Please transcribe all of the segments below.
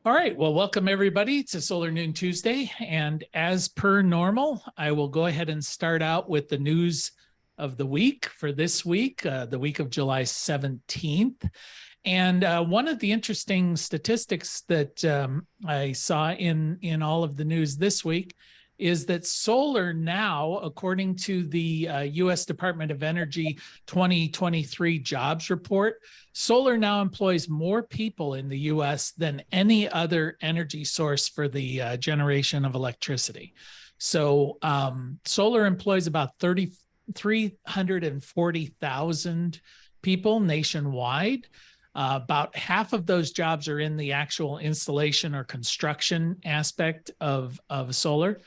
All right. Well, welcome everybody to Solar Noon Tuesday. And as per normal, I will go ahead and start out with the news of the week for this week, the week of July 17th. And one of the interesting statistics that I saw in all of the news this week is that solar now, according to the U.S. Department of Energy 2023 jobs report, solar now employs more people in the U.S. than any other energy source for the generation of electricity. So solar employs about 340,000 people nationwide. About half of those jobs are in the actual installation or construction aspect of solar.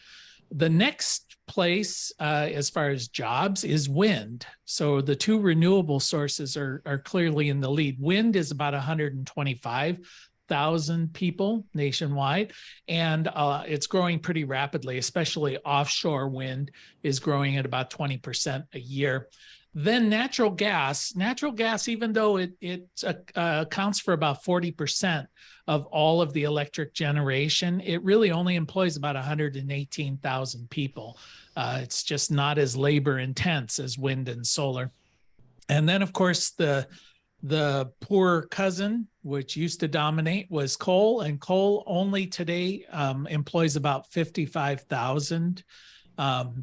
The next place, as far as jobs, is wind. So the two renewable sources are clearly in the lead. Wind is about 125,000 people nationwide, and it's growing pretty rapidly, especially offshore wind is growing at about 20% a year. Then natural gas, even though it accounts for about 40% of all of the electric generation, it really only employs about 118,000 people. It's just not as labor intense as wind and solar. And then, of course, the poor cousin, which used to dominate, was coal, and coal only today employs about 55,000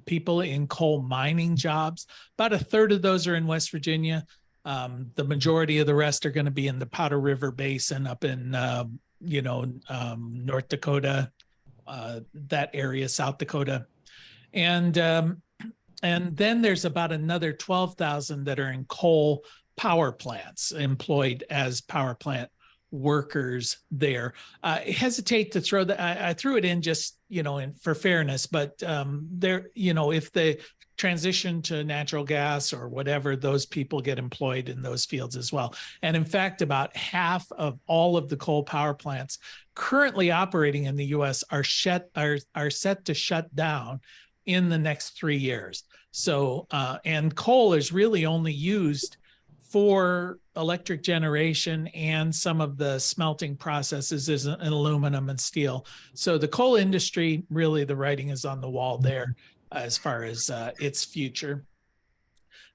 people in coal mining jobs. About a third of those are in West Virginia. The majority of the rest are going to be in the Powder River Basin up in, North Dakota, that area, South Dakota. And then there's about another 12,000 that are in coal power plants, employed as power plant workers there. I hesitate to throw that. I threw it in just, for fairness, but there, if the transition to natural gas or whatever, those people get employed in those fields as well. And in fact, about half of all of the coal power plants currently operating in the U.S. are set to shut down in the next 3 years. So, and coal is really only used for electric generation and some of the smelting processes is in aluminum and steel. So the coal industry, really the writing is on the wall there as far as its future.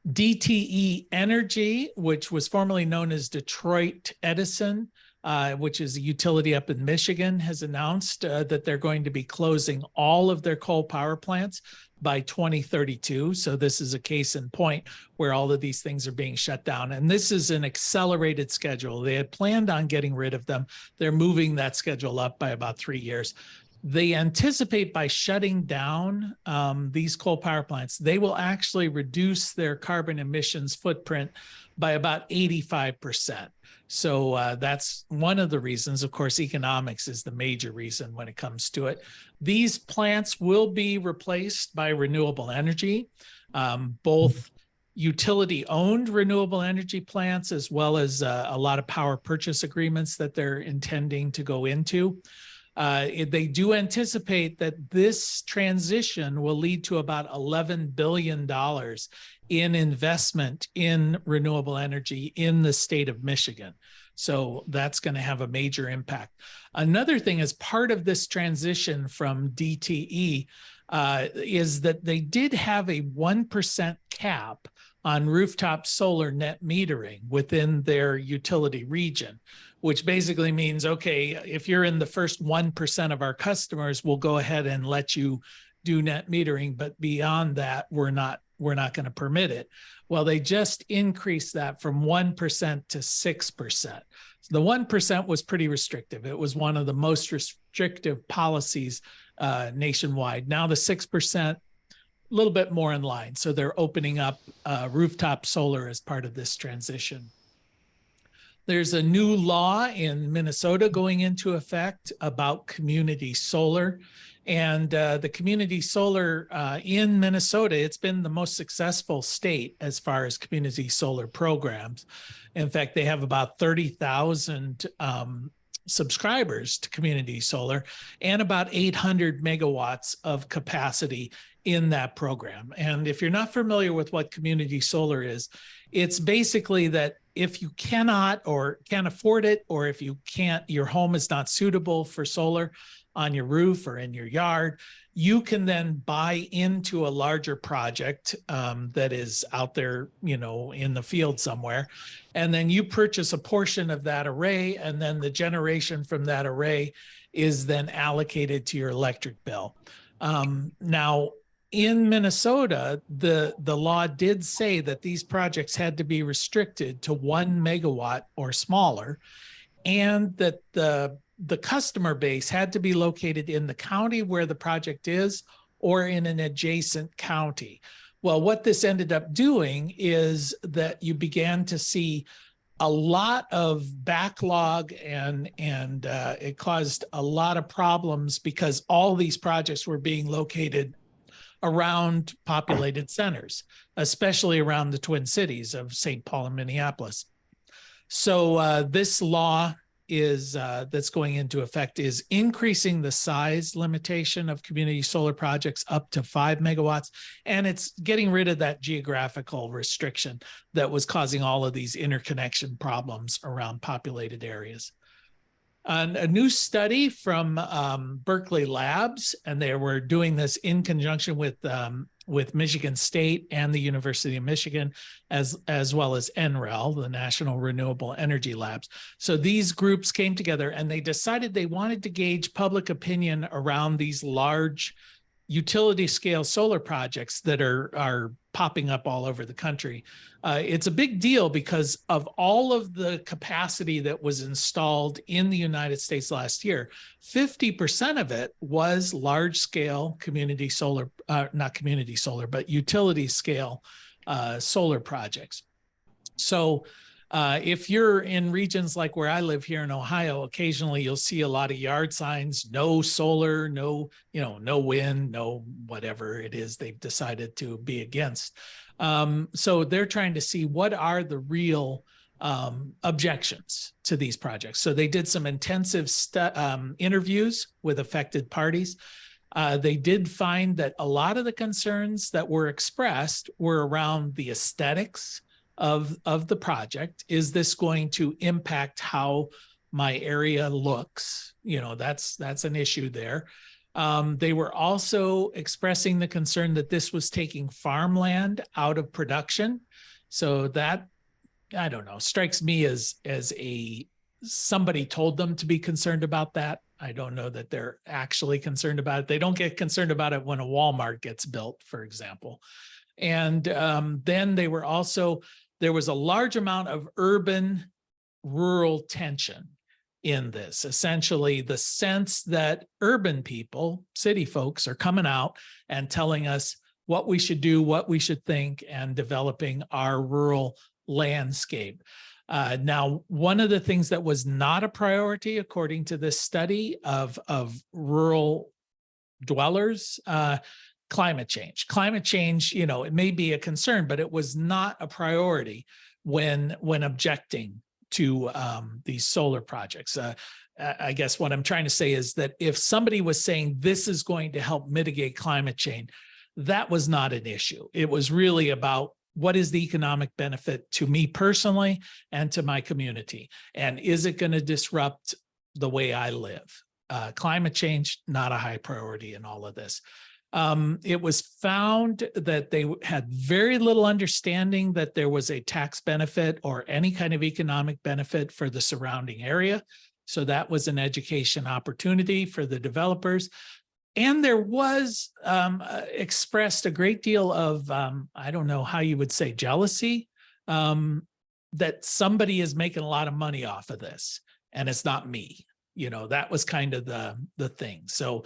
DTE Energy, which was formerly known as Detroit Edison, which is a utility up in Michigan, has announced that they're going to be closing all of their coal power plants by 2032. So this is a case in point where all of these things are being shut down. And this is an accelerated schedule. They had planned on getting rid of them. They're moving that schedule up by about 3 years. They anticipate by shutting down these coal power plants, they will actually reduce their carbon emissions footprint by about 85%. So that's one of the reasons. Of course, economics is the major reason when it comes to it. These plants will be replaced by renewable energy, both utility-owned renewable energy plants, as well as a lot of power purchase agreements that they're intending to go into. They do anticipate that this transition will lead to about $11 billion in investment in renewable energy in the state of Michigan. So that's going to have a major impact. Another thing as part of this transition from DTE is that they did have a 1% cap on rooftop solar net metering within their utility region, which basically means, okay, if you're in the first 1% of our customers, we'll go ahead and let you do net metering, but beyond that, we're not going to permit it. Well, they just increased that from 1% to 6%. So the 1% was pretty restrictive. It was one of the most restrictive policies nationwide. Now the 6%, a little bit more in line. So they're opening up rooftop solar as part of this transition. There's a new law in Minnesota going into effect about community solar. And the community solar in Minnesota, it's been the most successful state as far as community solar programs. In fact, they have about 30,000 subscribers to community solar and about 800 megawatts of capacity in that program. And if you're not familiar with what community solar is, it's basically that if you cannot or can't afford it, or if you can't, your home is not suitable for solar on your roof or in your yard, you can then buy into a larger project that is out there, in the field somewhere. And then you purchase a portion of that array, and then the generation from that array is then allocated to your electric bill. Now, in Minnesota, the law did say that these projects had to be restricted to 1 megawatt or smaller, and that the customer base had to be located in the county where the project is or in an adjacent county. Well, what this ended up doing is that you began to see a lot of backlog, and it caused a lot of problems because all these projects were being located around populated centers, especially around the Twin Cities of St. Paul and Minneapolis. So this law is that's going into effect is increasing the size limitation of community solar projects up to 5 megawatts, and it's getting rid of that geographical restriction that was causing all of these interconnection problems around populated areas. And a new study from Berkeley Labs, and they were doing this in conjunction with Michigan State and the University of Michigan, as well as NREL, the National Renewable Energy Labs. So these groups came together and they decided they wanted to gauge public opinion around these large utility scale solar projects that are popping up all over the country. It's a big deal because of all of the capacity that was installed in the United States last year, 50% of it was large scale community solar, not community solar, but utility scale solar projects. So if you're in regions like where I live here in Ohio, occasionally you'll see a lot of yard signs, no solar, no wind, no whatever it is they've decided to be against. So they're trying to see what are the real objections to these projects. So they did some intensive interviews with affected parties. They did find that a lot of the concerns that were expressed were around the aesthetics of the project. Is this going to impact how my area looks? That's an issue there. They were also expressing the concern that this was taking farmland out of production. So that, I don't know, strikes me as somebody told them to be concerned about that. I don't know that they're actually concerned about it. They don't get concerned about it when a Walmart gets built, for example. And then they were also, there was a large amount of urban-rural tension in this. Essentially, the sense that urban people, city folks, are coming out and telling us what we should do, what we should think, and developing our rural landscape. Now, one of the things that was not a priority, according to this study of rural dwellers, climate change. Climate change, it may be a concern, but it was not a priority when objecting to these solar projects. I guess what I'm trying to say is that if somebody was saying this is going to help mitigate climate change, that was not an issue. It was really about what is the economic benefit to me personally and to my community? And is it going to disrupt the way I live? Climate change, not a high priority in all of this. It was found that they had very little understanding that there was a tax benefit or any kind of economic benefit for the surrounding area. So that was an education opportunity for the developers. And there was expressed a great deal of, I don't know how you would say, jealousy, that somebody is making a lot of money off of this and it's not me. That was kind of the thing. So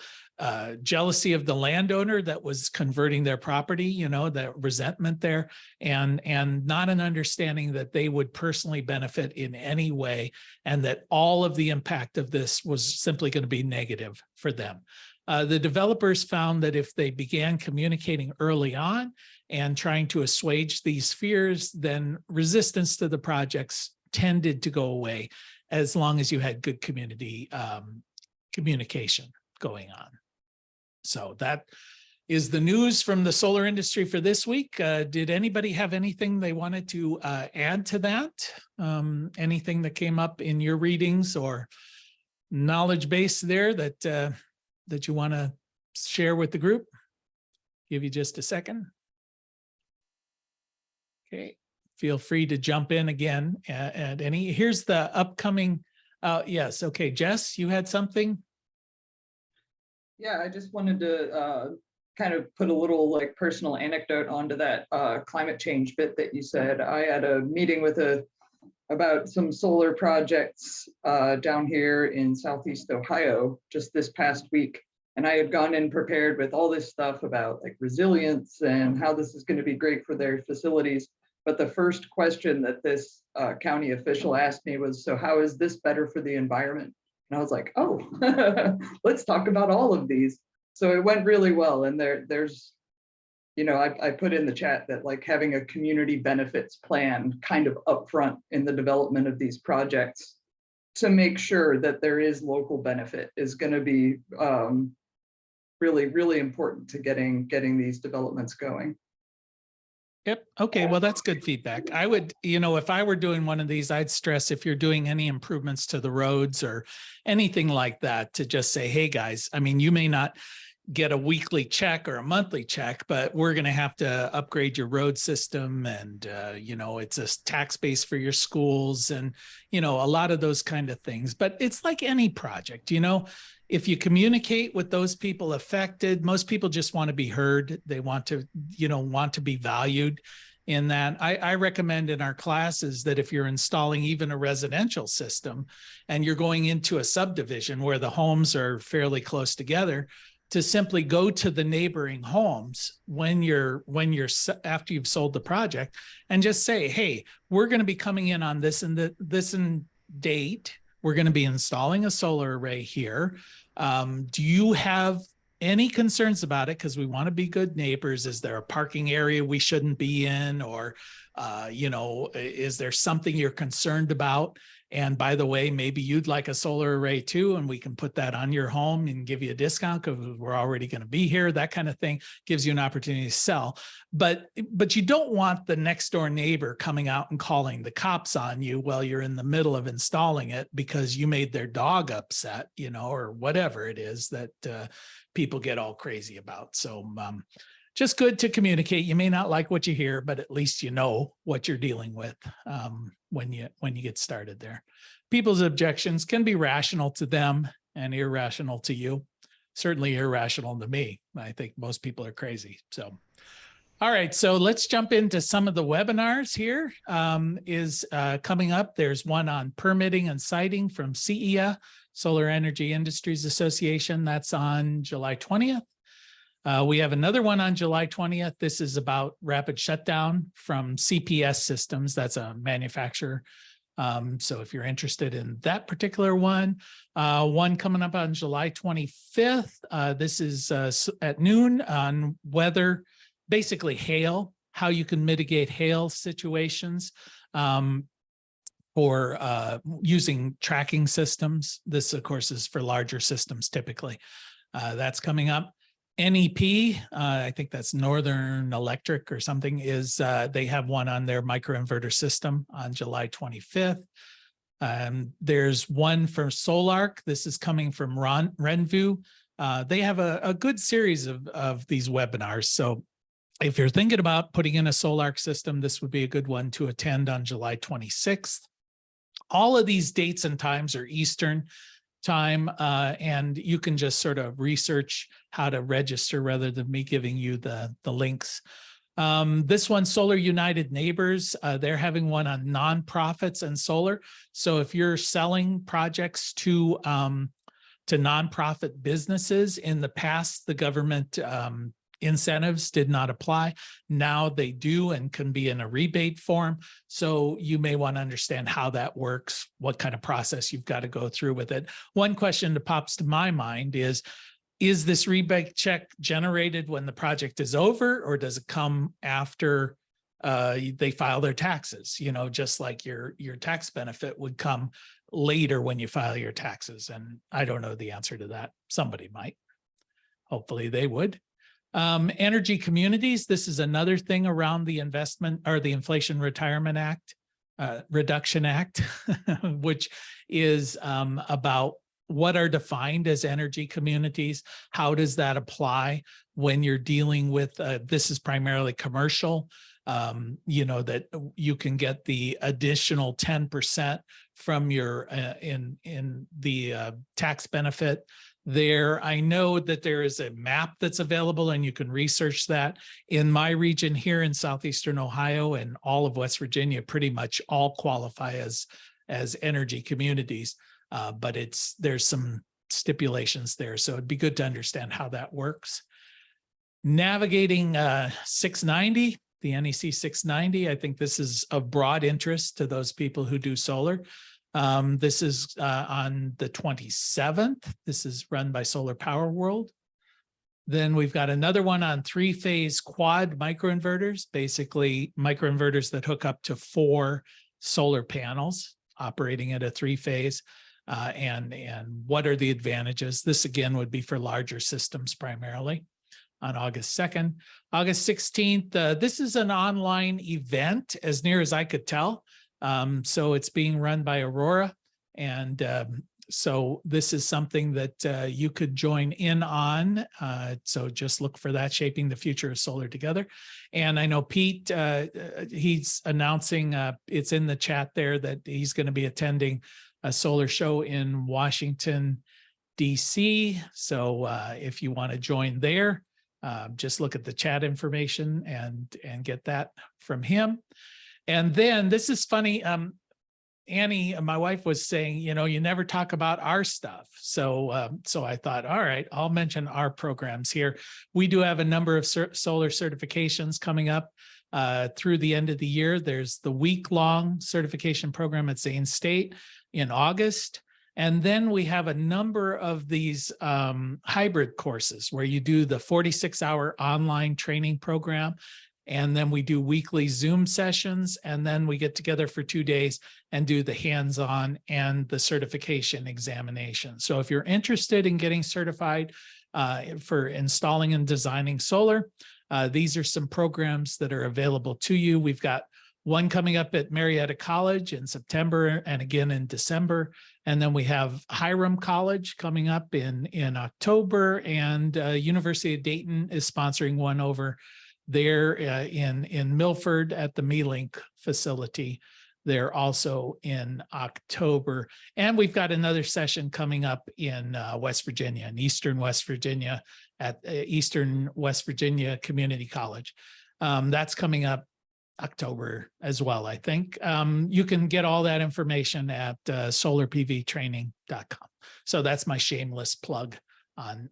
jealousy of the landowner that was converting their property, that resentment there, and not an understanding that they would personally benefit in any way, and that all of the impact of this was simply going to be negative for them. The developers found that if they began communicating early on and trying to assuage these fears, then resistance to the projects tended to go away as long as you had good community communication going on. So that is the news from the solar industry for this week. Did anybody have anything they wanted to add to that? Anything that came up in your readings or knowledge base there that that you want to share with the group? Give you just a second. Okay, feel free to jump in again at any. Here's the upcoming. Yes, okay, Jess, you had something? Yeah, I just wanted to kind of put a little like personal anecdote onto that climate change bit that you said. I had a meeting with about some solar projects down here in Southeast Ohio just this past week. And I had gone in prepared with all this stuff about like resilience and how this is going to be great for their facilities. But the first question that this county official asked me was, so how is this better for the environment? And I was like, oh, let's talk about all of these. So it went really well. And there's, you know, I put in the chat that like having a community benefits plan kind of upfront in the development of these projects to make sure that there is local benefit is going to be really, really important to getting these developments going. Yep. Okay. Well, that's good feedback. I would, you know, if I were doing one of these, I'd stress if you're doing any improvements to the roads or anything like that, to just say, hey, guys, I mean, you may not get a weekly check or a monthly check, but we're going to have to upgrade your road system. And, you know, it's a tax base for your schools and, you know, a lot of those kind of things. But it's like any project, you know, if you communicate with those people affected, most people just want to be heard. They want to, you know, want to be valued in that. I recommend in our classes that if you're installing even a residential system and you're going into a subdivision where the homes are fairly close together, to simply go to the neighboring homes when you're after you've sold the project and just say, hey, we're going to be coming in on this and this and date. We're going to be installing a solar array here. Do you have any concerns about it? Because we want to be good neighbors. Is there a parking area we shouldn't be in? Or, you know, is there something you're concerned about? And by the way, maybe you'd like a solar array too, and we can put that on your home and give you a discount because we're already going to be here. That kind of thing gives you an opportunity to sell. But you don't want the next door neighbor coming out and calling the cops on you while you're in the middle of installing it because you made their dog upset, you know, or whatever it is that people get all crazy about. So just good to communicate. You may not like what you hear, but at least you know what you're dealing with when you get started there. People's objections can be rational to them and irrational to you. Certainly irrational to me. I think most people are crazy. So, all right. So let's jump into some of the webinars here. Coming up. There's one on permitting and siting from CEA, Solar Energy Industries Association. That's on July 20th. We have another one on July 20th. This is about rapid shutdown from CPS Systems. That's a manufacturer. So if you're interested in that particular one coming up on July 25th, this is at noon on weather, basically hail, how you can mitigate hail situations for using tracking systems. This, of course, is for larger systems typically. That's coming up. NEP, I think that's Northern Electric or something, is they have one on their microinverter system on July 25th. There's one for Solarc. This is coming from Renvu. They have a good series of these webinars. So if you're thinking about putting in a Solarc system, this would be a good one to attend on July 26th. All of these dates and times are Eastern time, and you can just sort of research how to register rather than me giving you the links. This one, Solar United Neighbors, they're having one on nonprofits and solar. So if you're selling projects to nonprofit businesses, in the past, the government incentives did not apply. Now they do and can be in a rebate form. So you may want to understand how that works, what kind of process you've got to go through with it. One question that pops to my mind is this rebate check generated when the project is over, or does it come after they file their taxes, just like your tax benefit would come later when you file your taxes. And I don't know the answer to that. Somebody might. Hopefully they would. Energy communities. This is another thing around the investment or the Inflation Retirement Act, Reduction Act, which is about what are defined as energy communities. How does that apply when you're dealing with, this is primarily commercial, that you can get the additional 10% from your, in the tax benefit there. I know that there is a map that's available and you can research that. In my region here in Southeastern Ohio and all of West Virginia, pretty much all qualify as energy communities. But there's some stipulations there. So it'd be good to understand how that works. Navigating 690, the NEC 690. I think this is of broad interest to those people who do solar. This is on the 27th. This is run by Solar Power World. Then we've got another one on 3-phase quad microinverters, basically microinverters that hook up to 4 solar panels operating at a 3-phase. And what are the advantages? This again would be for larger systems primarily. On August 2nd. August 16th, this is an online event as near as I could tell. So it's being run by Aurora. And so this is something that you could join in on. So just look for that, Shaping the Future of Solar Together. And I know Pete, he's announcing, it's in the chat there, that he's going to be attending a solar show in Washington, DC. So if you want to join there, just look at the chat information and get that from him. And then this is funny. Annie, my wife, was saying, you never talk about our stuff. So so I thought, all right, I'll mention our programs here. We do have a number of solar certifications coming up through the end of the year. There's the week-long certification program at Zane State in August. And then we have a number of these hybrid courses where you do the 46-hour online training program. And then we do weekly Zoom sessions. And then we get together for 2 days and do the hands-on and the certification examination. So if you're interested in getting certified for installing and designing solar, these are some programs that are available to you. We've got one coming up at Marietta College in September and again in December. And then we have Hiram College coming up in October, and University of Dayton is sponsoring one over there in Milford at the MELink facility. They're also in October. And we've got another session coming up in West Virginia, in Eastern West Virginia at Eastern West Virginia Community College. That's coming up October as well, I think. You can get all that information at solarpvtraining.com. So that's my shameless plug on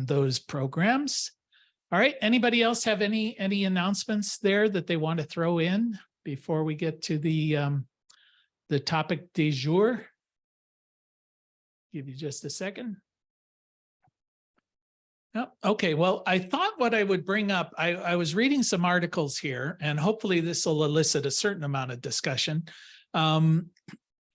those programs. All right. Anybody else have any announcements there that they want to throw in before we get to the topic du jour? Give you just a second. Oh, okay, well, I thought what I would bring up, I was reading some articles here, and hopefully this will elicit a certain amount of discussion.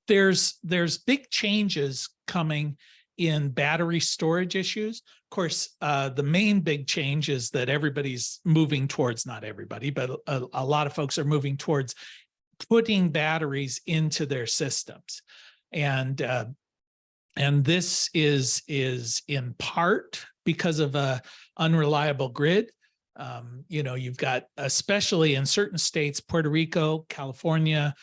There's big changes coming in battery storage issues. Of course, the main big change is that everybody's moving towards, not everybody, but a lot of folks are moving towards putting batteries into their systems. And this is in part because of a unreliable grid. You've got, especially in certain states, Puerto Rico, California,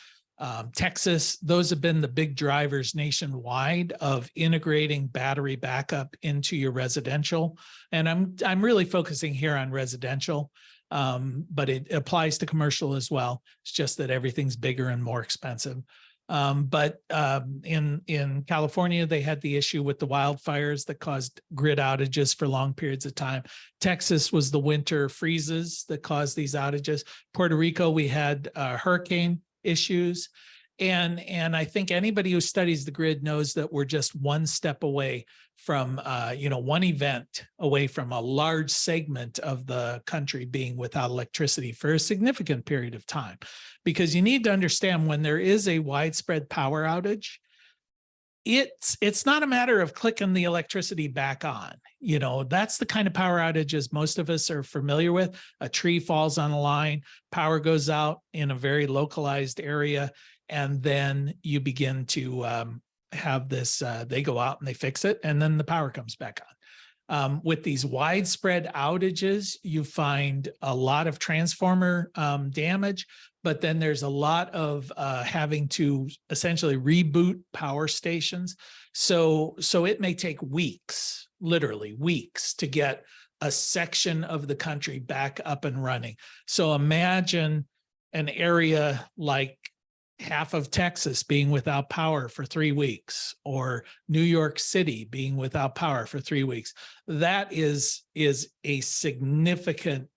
Texas, those have been the big drivers nationwide of integrating battery backup into your residential. And I'm really focusing here on residential, but it applies to commercial as well. It's just that everything's bigger and more expensive. But in California, they had the issue with the wildfires that caused grid outages for long periods of time. Texas was the winter freezes that caused these outages. Puerto Rico, we had hurricane issues. And I think anybody who studies the grid knows that we're just one step away from, one event away from a large segment of the country being without electricity for a significant period of time. Because you need to understand, when there is a widespread power outage, it's not a matter of clicking the electricity back on. That's the kind of power outages most of us are familiar with. A tree falls on a line, power goes out in a very localized area, and then you begin to have this, they go out and they fix it, and then the power comes back on. With these widespread outages, you find a lot of transformer damage, but then there's a lot of having to essentially reboot power stations. So it may take weeks, literally weeks, to get a section of the country back up and running. So imagine an area like half of Texas being without power for 3 weeks, or New York City being without power for 3 weeks. That is a significant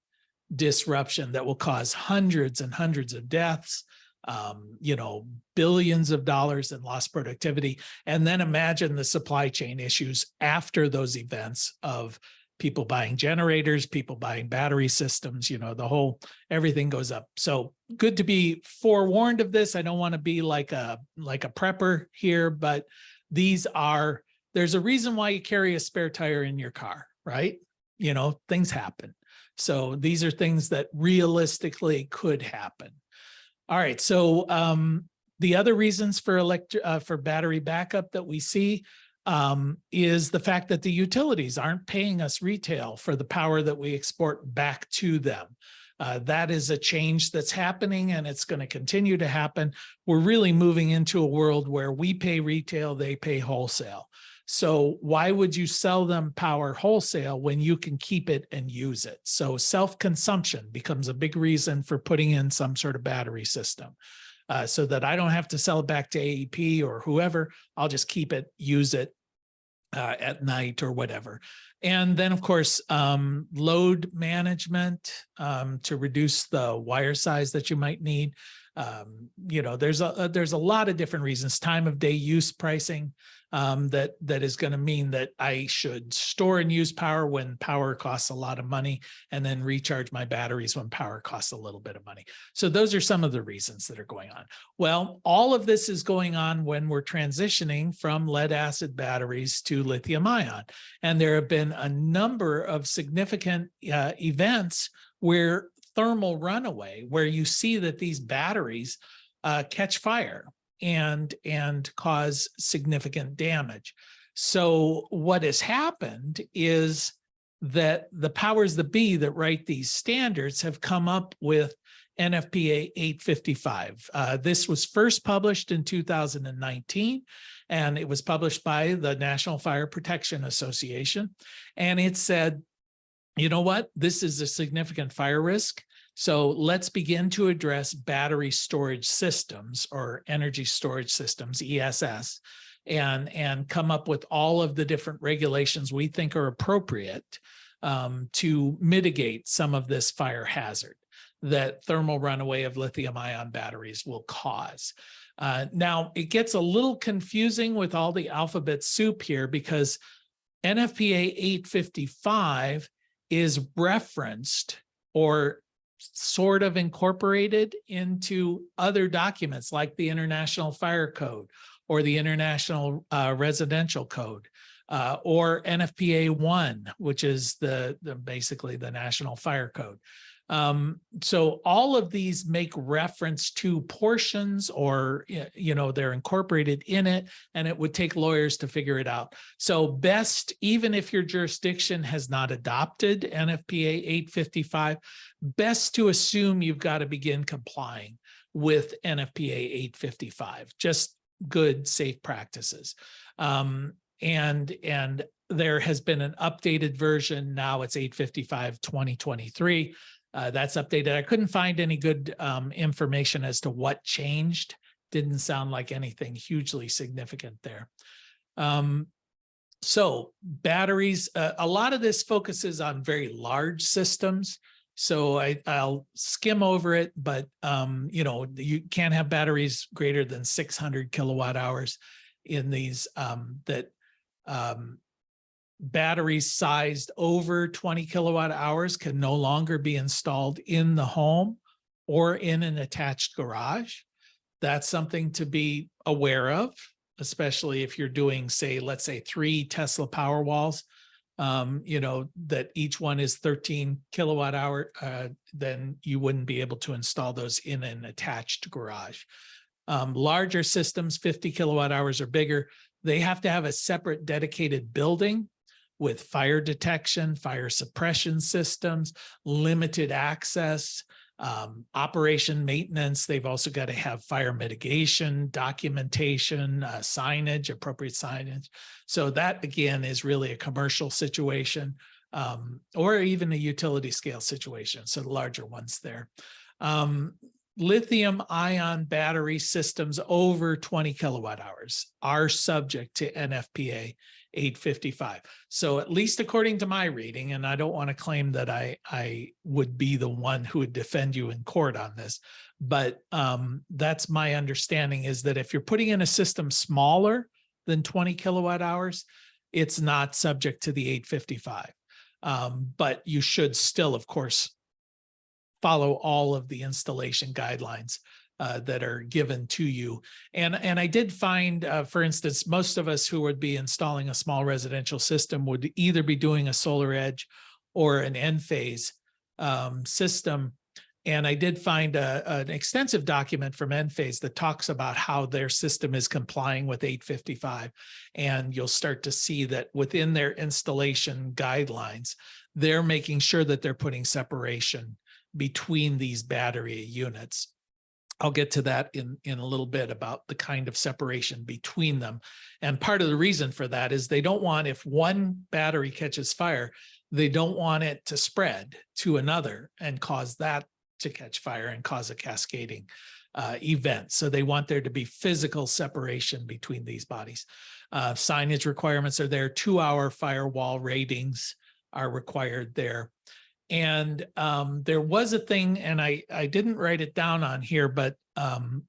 disruption that will cause hundreds and hundreds of deaths, billions of dollars in lost productivity. And then imagine the supply chain issues after those events of people buying generators, people buying battery systems, everything goes up. So good to be forewarned of this. I don't want to be like a prepper here, but there's a reason why you carry a spare tire in your car, right? Things happen. So these are things that realistically could happen. All right. So the other reasons for battery backup that we see is the fact that the utilities aren't paying us retail for the power that we export back to them. That is a change that's happening, and it's going to continue to happen. We're really moving into a world where we pay retail, they pay wholesale. So why would you sell them power wholesale when you can keep it and use it? So self-consumption becomes a big reason for putting in some sort of battery system. So that I don't have to sell it back to AEP or whoever. I'll just keep it, use it at night or whatever. And then, of course, load management to reduce the wire size that you might need. There's a lot of different reasons. Time of day use pricing that is going to mean that I should store and use power when power costs a lot of money, and then recharge my batteries when power costs a little bit of money. So those are some of the reasons that are going on. Well, all of this is going on when we're transitioning from lead acid batteries to lithium ion. And there have been a number of significant events where thermal runaway, where you see that these batteries catch fire and cause significant damage. So what has happened is that the powers that be that write these standards have come up with NFPA 855. This was first published in 2019, and it was published by the National Fire Protection Association. And it said, you know what, this is a significant fire risk. So let's begin to address battery storage systems, or energy storage systems, ESS, and come up with all of the different regulations we think are appropriate to mitigate some of this fire hazard that thermal runaway of lithium-ion batteries will cause. Now, it gets a little confusing with all the alphabet soup here, because NFPA 855 is referenced or sort of incorporated into other documents like the International Fire Code or the International Residential Code or NFPA 1, which is basically the National Fire Code. So all of these make reference to portions, or, they're incorporated in it, and it would take lawyers to figure it out. So best, even if your jurisdiction has not adopted NFPA 855, best to assume you've got to begin complying with NFPA 855, just good, safe practices. And there has been an updated version. Now it's 855 2023. That's updated. I couldn't find any good information as to what changed. Didn't sound like anything hugely significant there. So batteries, a lot of this focuses on very large systems. So I'll skim over it, but you know, you can't have batteries greater than 600 kilowatt hours in these batteries sized over 20 kilowatt hours can no longer be installed in the home or in an attached garage. That's something to be aware of, especially if you're doing, say, let's say 3 Tesla Powerwalls, you know, that each one is 13 kilowatt hour, then you wouldn't be able to install those in an attached garage. Larger systems, 50 kilowatt hours or bigger, they have to have a separate dedicated building with fire detection, fire suppression systems, limited access, operation maintenance. They've also got to have fire mitigation, documentation, signage, appropriate signage. So that, again, is really a commercial situation, or even a utility scale situation. So the larger ones there. Lithium ion battery systems over 20 kilowatt hours are subject to NFPA 855. So at least according to my reading, and I don't want to claim that I would be the one who would defend you in court on this, but that's my understanding, is that if you're putting in a system smaller than 20 kilowatt hours, it's not subject to the 855. But you should still, of course, follow all of the installation guidelines that are given to you. And I did find, for instance, most of us who would be installing a small residential system would either be doing a solar edge or an Enphase system. And I did find an extensive document from Enphase that talks about how their system is complying with 855. And you'll start to see that within their installation guidelines, they're making sure that they're putting separation between these battery units. I'll get to that in a little bit about the kind of separation between them. And part of the reason for that is they don't want, if one battery catches fire, they don't want it to spread to another and cause that to catch fire and cause a cascading event. So they want there to be physical separation between these bodies. Signage requirements are there. 2-hour firewall ratings are required there. And there was a thing, and I didn't write it down on here, but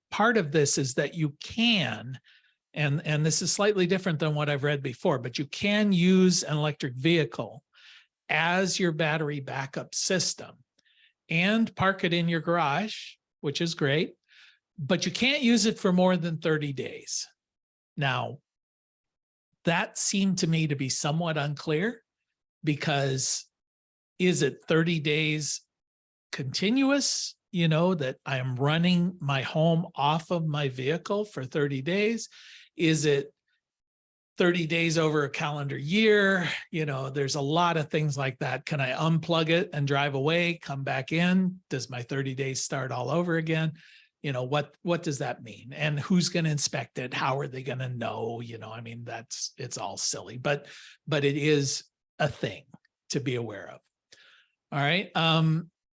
part of this is that you can, and this is slightly different than what I've read before, but you can use an electric vehicle as your battery backup system and park it in your garage, which is great, but you can't use it for more than 30 days. Now, that seemed to me to be somewhat unclear, because is it 30 days continuous, you know, that I am running my home off of my vehicle for 30 days? Is it 30 days over a calendar year? You know, there's a lot of things like that. Can I unplug it and drive away, come back in? Does my 30 days start all over again? You know, what does that mean? And who's going to inspect it? How are they going to know? You know, I mean, it's all silly, but it is a thing to be aware of. All right.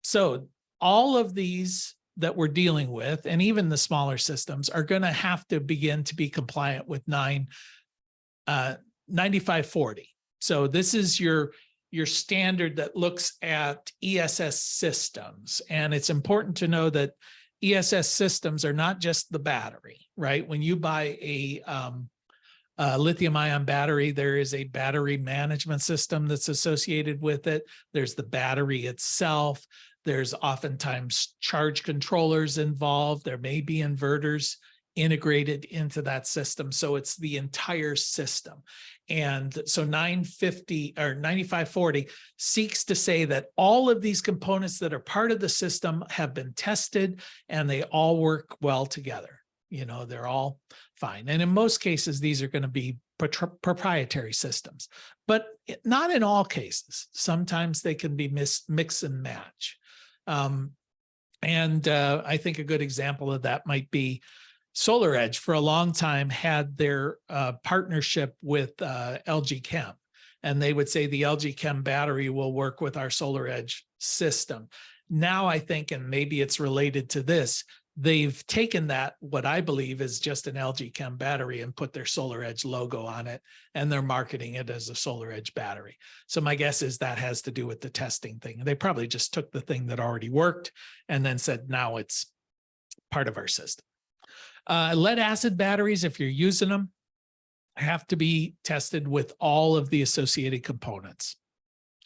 So all of these that we're dealing with, and even the smaller systems, are going to have to begin to be compliant with 9540. So this is your standard that looks at ESS systems. And it's important to know that ESS systems are not just the battery, right? When you buy a lithium-ion battery, there is a battery management system that's associated with it. There's the battery itself. There's oftentimes charge controllers involved. There may be inverters integrated into that system. So it's the entire system. And so 950 or 9540 seeks to say that all of these components that are part of the system have been tested and they all work well together. You know, they're all fine. And in most cases, these are going to be proprietary systems, but not in all cases. Sometimes they can be mix and match. I think a good example of that might be SolarEdge. For a long time had their partnership with LG Chem, and they would say the LG Chem battery will work with our SolarEdge system. Now I think, and maybe it's related to this, they've taken that, what I believe is just an LG Chem battery, and put their Solar Edge logo on it, and they're marketing it as a Solar Edge battery. So my guess is that has to do with the testing thing. They probably just took the thing that already worked and then said, now it's part of our system. Lead acid batteries, if you're using them, have to be tested with all of the associated components.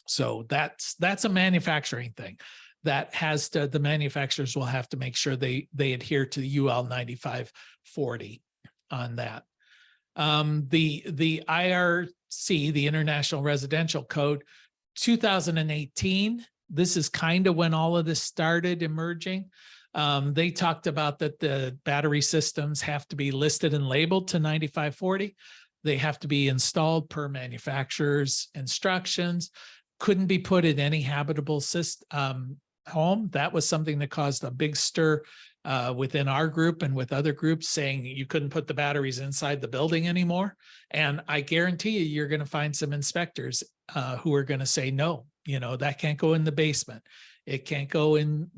So that's a manufacturing thing. That has to, the manufacturers will have to make sure they adhere to the UL 9540 on that. The IRC, the International Residential Code, 2018, this is kind of when all of this started emerging. They talked about that the battery systems have to be listed and labeled to 9540. They have to be installed per manufacturer's instructions. Couldn't be put in any habitable system, home. That was something that caused a big stir within our group and with other groups, saying you couldn't put the batteries inside the building anymore. And I guarantee you, you're going to find some inspectors who are going to say, no, that can't go in the basement. It can't go in,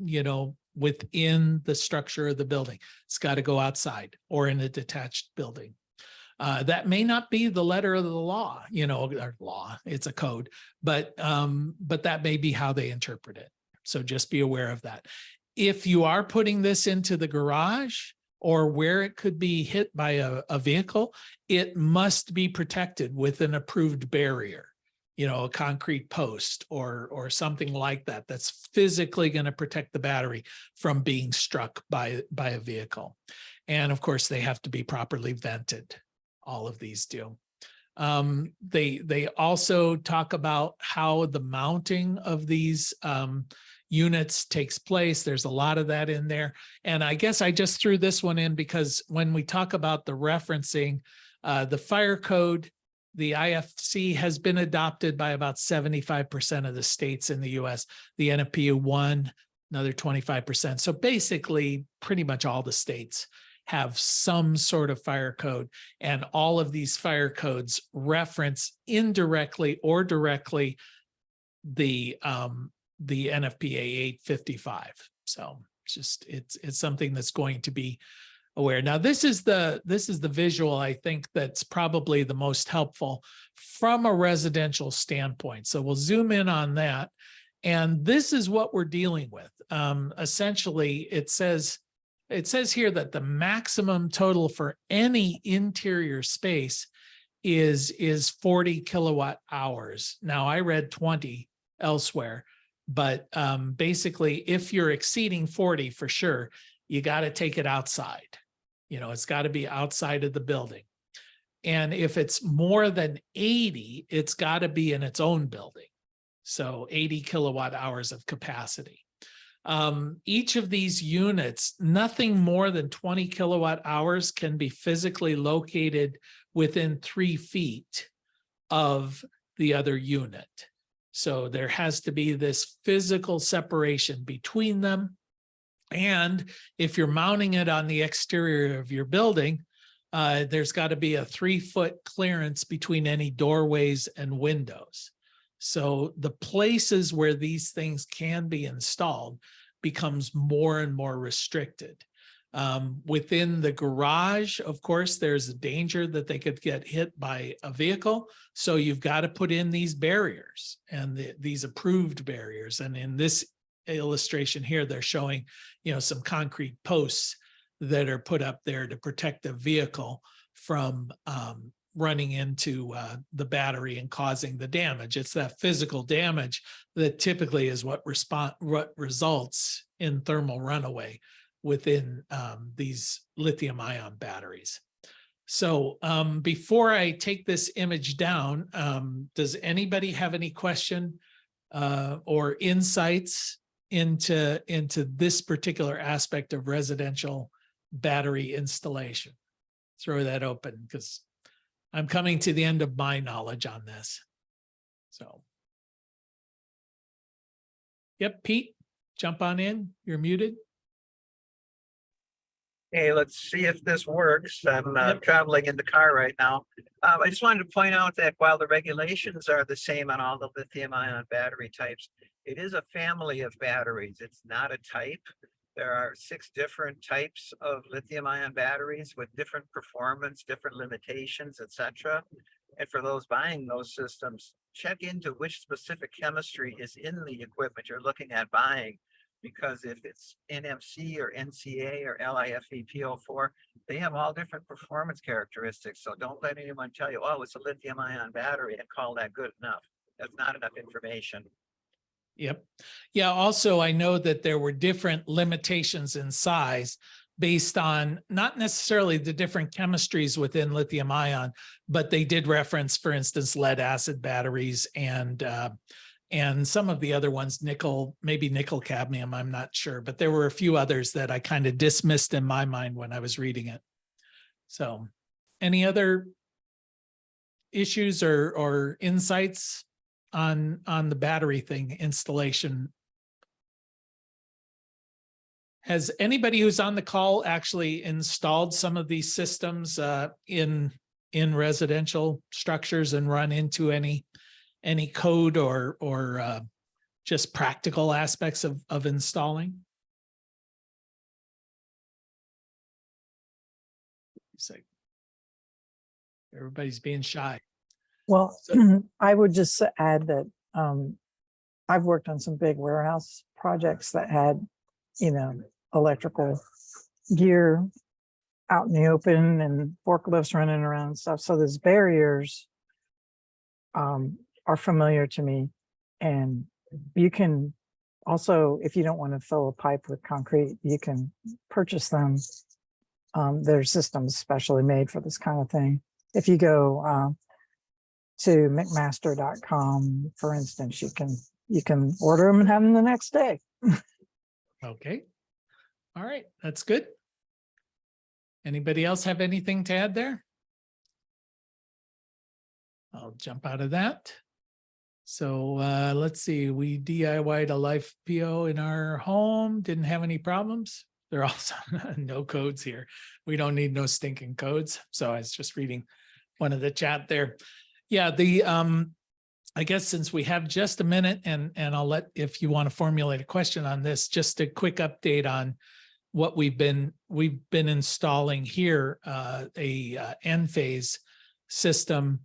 within the structure of the building. It's got to go outside or in a detached building. That may not be the letter of the law, or law, it's a code, but that may be how they interpret it. So just be aware of that. If you are putting this into the garage or where it could be hit by a vehicle, it must be protected with an approved barrier, a concrete post or something like that, that's physically going to protect the battery from being struck by a vehicle. And of course, they have to be properly vented. All of these do. They also talk about how the mounting of these units takes place. There's a lot of that in there. And I guess I just threw this one in because when we talk about the referencing, the fire code, the IFC has been adopted by about 75% of the states in the US. The NFPA 1, another 25%. So basically, pretty much all the states have some sort of fire code, and all of these fire codes reference indirectly or directly the NFPA 855. So it's something that's going to be aware. Now, this is the visual, I think, that's probably the most helpful from a residential standpoint. So we'll zoom in on that. And this is what we're dealing with. Essentially, it says here that the maximum total for any interior space is 40 kilowatt hours. Now, I read 20 elsewhere, but basically, if you're exceeding 40 for sure, you got to take it outside. It's got to be outside of the building. And if it's more than 80, it's got to be in its own building. So 80 kilowatt hours of capacity. Each of these units, nothing more than 20 kilowatt hours can be physically located within 3 feet of the other unit. So there has to be this physical separation between them. And if you're mounting it on the exterior of your building, there's got to be a 3-foot clearance between any doorways and windows. So the places where these things can be installed becomes more and more restricted. Within the garage, of course, there's a danger that they could get hit by a vehicle. So you've got to put in these barriers and these approved barriers. And in this illustration here, they're showing, some concrete posts that are put up there to protect the vehicle from running into the battery and causing the damage. It's that physical damage that typically is what results in thermal runaway within these lithium-ion batteries. So before I take this image down, does anybody have any question or insights into this particular aspect of residential battery installation? Throw that open because I'm coming to the end of my knowledge on this. So, yep, Pete, jump on in. You're muted. Hey, let's see if this works. I'm traveling in the car right now. I just wanted to point out that while the regulations are the same on all the lithium-ion battery types, it is a family of batteries. It's not a type. there are 6 different types of lithium ion batteries with different performance, different limitations, etc. And for those buying those systems, check into which specific chemistry is in the equipment you're looking at buying. Because if it's NMC or NCA or LiFePO4, they have all different performance characteristics. So don't let anyone tell you, oh, it's a lithium ion battery and call that good enough. That's not enough information. Yep. Yeah. Also, I know that there were different limitations in size based on not necessarily the different chemistries within lithium ion, but they did reference, for instance, lead acid batteries and some of the other ones, nickel, maybe nickel cadmium, I'm not sure, but there were a few others that I kind of dismissed in my mind when I was reading it. So any other issues or insights on the battery thing installation? Has anybody who's on the call actually installed some of these systems in residential structures and run into any code or just practical aspects of installing? It's like everybody's being shy. Well, I would just add that I've worked on some big warehouse projects that had, electrical gear out in the open and forklifts running around and stuff. So those barriers are familiar to me. And you can also, if you don't want to fill a pipe with concrete, you can purchase them. There's systems specially made for this kind of thing. If you go to mcmaster.com, for instance, you can order them and have them the next day. Okay. All right. That's good. Anybody else have anything to add there? I'll jump out of that. So let's see, we DIY'd a life PO in our home, didn't have any problems. There are also no codes here. We don't need no stinking codes. So I was just reading one of the chat there. Yeah, I guess since we have just a minute and I'll let, if you want to formulate a question on this, just a quick update on what we've been installing here, a N-phase system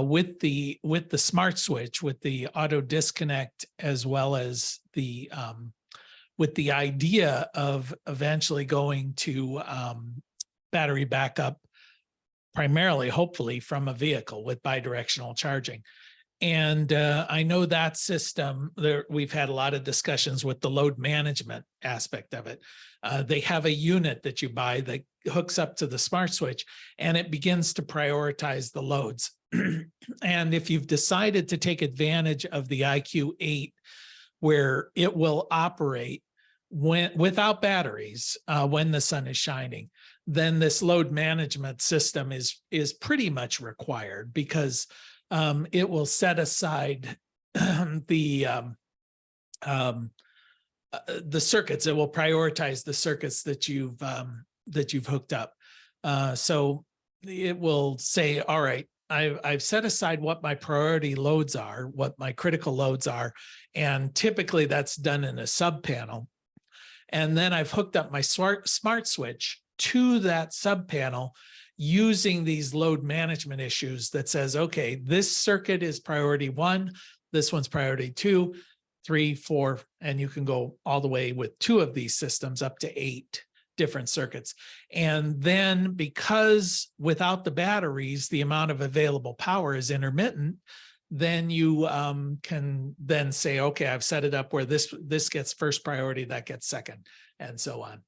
with the smart switch, with the auto disconnect, as well as the with the idea of eventually going to battery backup, primarily, hopefully, from a vehicle with bidirectional charging. And I know that system, we've had a lot of discussions with the load management aspect of it. They have a unit that you buy that hooks up to the smart switch, and it begins to prioritize the loads. And if you've decided to take advantage of the IQ8, where it will operate without batteries when the sun is shining, then this load management system is pretty much required, because it will set aside the circuits. It will prioritize the circuits that you've hooked up. So it will say, all right, I've set aside what my priority loads are, what my critical loads are, and typically that's done in a sub panel. And then I've hooked up my smart switch to that sub panel using these load management issues that says, okay, this circuit is priority 1, this one's priority 2, 3, 4, and you can go all the way with 2 of these systems up to 8 different circuits. And then, because without the batteries, the amount of available power is intermittent, then you can then say, okay, I've set it up where this gets first priority, that gets second, and so on.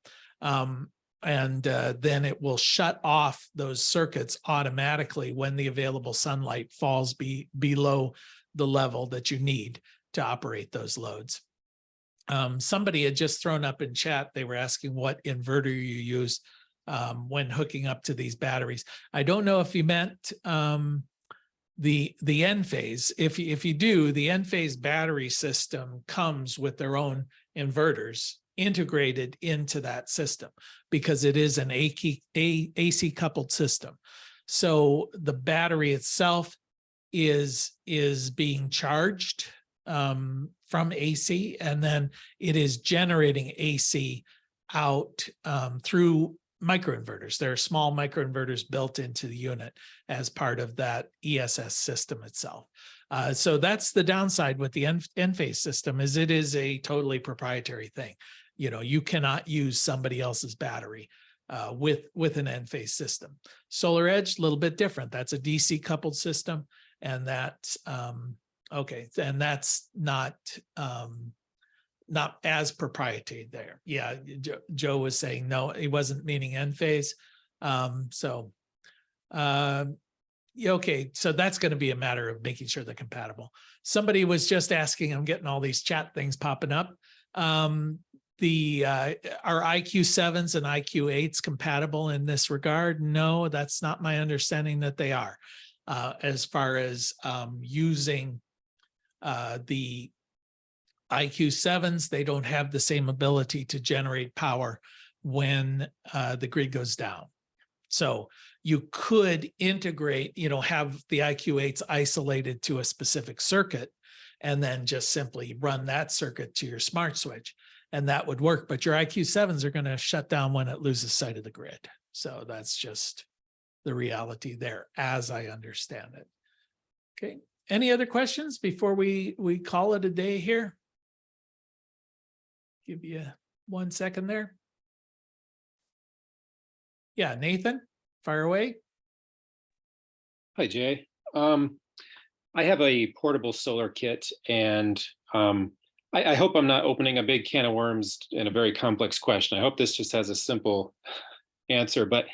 And then it will shut off those circuits automatically when the available sunlight falls below the level that you need to operate those loads. Somebody had just thrown up in chat, they were asking what inverter you use when hooking up to these batteries. I don't know if you meant the N-phase. If you do, the N-phase battery system comes with their own inverters integrated into that system, because it is an AC coupled system. So the battery itself is being charged from AC, and then it is generating AC out through microinverters. There are small microinverters built into the unit as part of that ESS system itself. So that's the downside with the Enphase system, is it is a totally proprietary thing. You know, you cannot use somebody else's battery with an Enphase system. Solar Edge, a little bit different. That's a DC coupled system, and that's okay. And that's not as proprietary there. Yeah, Joe was saying no, he wasn't meaning Enphase. Okay, so that's going to be a matter of making sure they're compatible. Somebody was just asking, I'm getting all these chat things popping up. Are IQ7s and IQ8s compatible in this regard? No, that's not my understanding that they are. As far as using the IQ7s, they don't have the same ability to generate power when the grid goes down. So you could integrate, you know, have the IQ8s isolated to a specific circuit and then just simply run that circuit to your smart switch, and that would work. But your IQ7s are going to shut down when it loses sight of the grid. So that's just the reality there, as I understand it. Okay. Any other questions before we call it a day here? Give you 1 second there. Yeah, Nathan, fire away. Hi, Jay. I have a portable solar kit, and I hope I'm not opening a big can of worms in a very complex question. I hope this just has a simple answer, but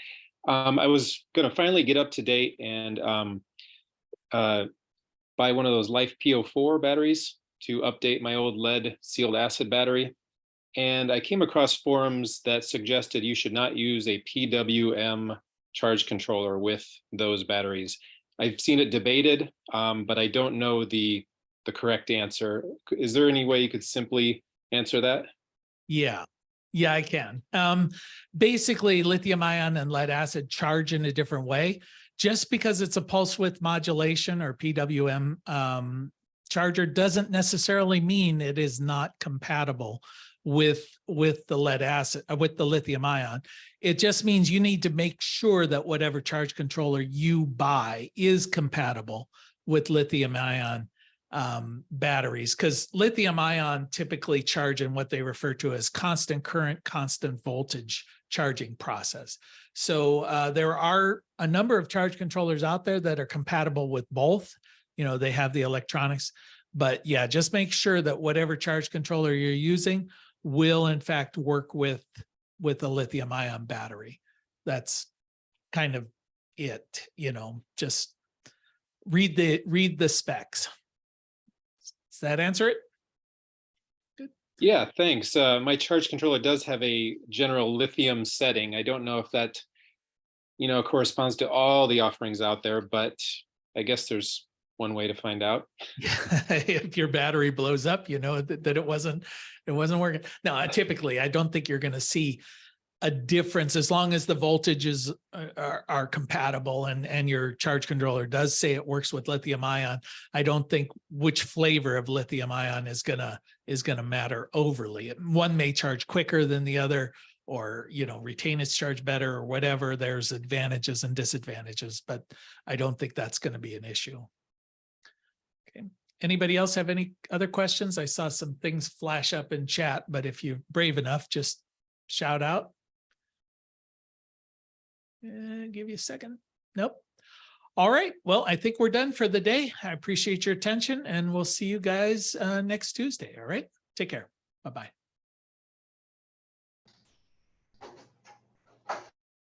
I was going to finally get up to date and buy one of those Life PO4 batteries to update my old lead sealed acid battery. And I came across forums that suggested you should not use a PWM charge controller with those batteries. I've seen it debated, but I don't know the correct answer. Is there any way you could simply answer that? Yeah, I can. Basically, lithium ion and lead acid charge in a different way. Just because it's a pulse width modulation or PWM charger doesn't necessarily mean it is not compatible with the lead acid, with the lithium ion. It just means you need to make sure that whatever charge controller you buy is compatible with lithium ion batteries, because lithium ion typically charge in what they refer to as constant current, constant voltage charging process. So there are a number of charge controllers out there that are compatible with both. You know, they have the electronics, but yeah, just make sure that whatever charge controller you're using will in fact work with a lithium ion battery. That's kind of it, you know, just read the specs. Does that answer it? Good. Yeah, thanks. My charge controller does have a general lithium setting. I don't know if that, you know, corresponds to all the offerings out there, but I guess there's one way to find out. If your battery blows up, you know that it wasn't working. Now, typically, I don't think you're going to see a difference as long as the voltages are compatible and your charge controller does say it works with lithium ion. I don't think which flavor of lithium ion is gonna matter overly. One may charge quicker than the other, or, you know, retain its charge better or whatever. There's advantages and disadvantages, but I don't think that's going to be an issue. Okay. Anybody else have any other questions? I saw some things flash up in chat, but if you're brave enough, just shout out. Give you a second. Nope. All right. Well, I think we're done for the day. I appreciate your attention, and we'll see you guys next Tuesday. All right. Take care. Bye-bye.